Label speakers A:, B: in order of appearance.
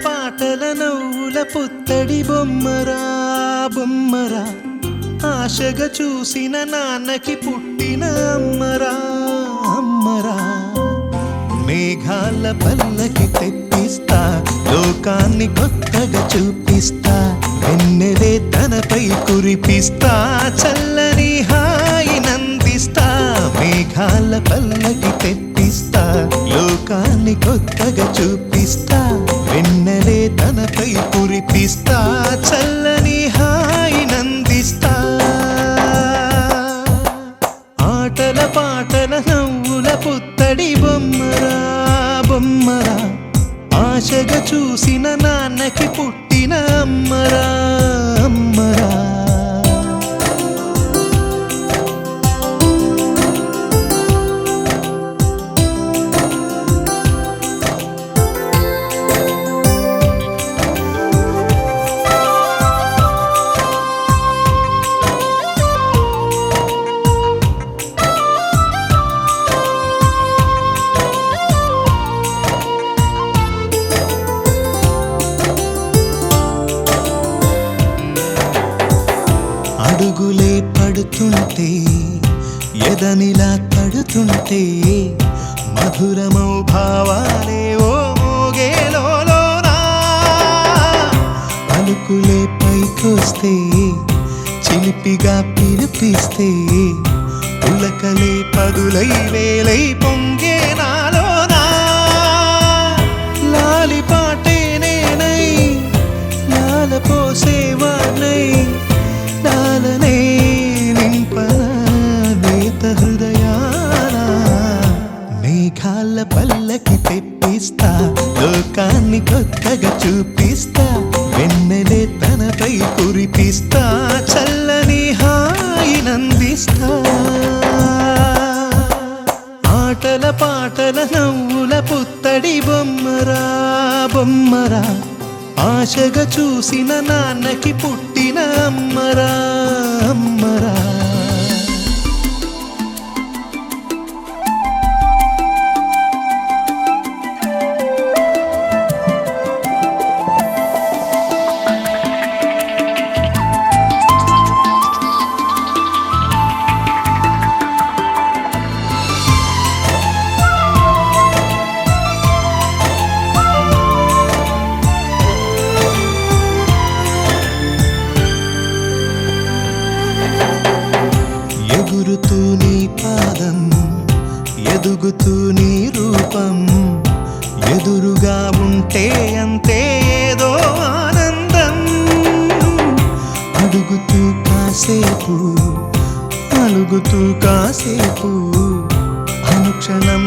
A: పాటల నవ్వుల పుత్తడి బొమ్మరా బొమ్మరా ఆశగా చూసిన నాన్నకి పుట్టిన అమ్మరా అమ్మరా మేఘాల పల్లకి తెప్పిస్తా లోకాన్ని కొత్తగా చూపిస్తా వెన్నెలే తనపై కురిపిస్తా చల్లని హాయినందిస్తా మేఘాల పల్లకి తెప్పిస్తా లోకాన్ని కొత్తగా చూపిస్తా వెన్నెలే తనపై కురిపిస్తా చల్లని హాయినందిస్తా ఆటల పాటల నవ్వుల పుత్తడి బొమ్మరా బొమ్మరా ఆశగా చూసిన నాన్నకి పుట్టిన అమ్మరా అమ్మరా అడుగులే పడుతుంటే ఎదనిలా తడుతుంటే మధురమౌ భావాలే ఓ మోగేలోనా పలుకులే పైకొస్తే చిలిపిగా పిలిపిస్తే పులకలే పదులై వేలై పొంగే నాలోనా లాలి పాటే నేనై లాల పోసేవాణ్ణై లాలనే నింపనేత హృదయాన మేఘాల పల్లకి తెప్పిస్తా లోకాన్ని కొత్తగా చూపిస్తా వెన్నెలే తనపై కురిపిస్తా చల్లని హాయినందిస్తా ఆటల పాటల నవ్వుల పుత్తడి బొమ్మరా బొమ్మరా ఆశగా చూసిన నాన్నకి పుట్టిన అమ్మరా అమ్మరా ఎగురుతూ నీ పాదం ఎదుగుతూ నీ రూపం ఎదురుగా ఉంటే అంతే ఏదో ఆనందం అడుగుతూ కాసేపు అలుగుతూ కాసేపు అనుక్షణం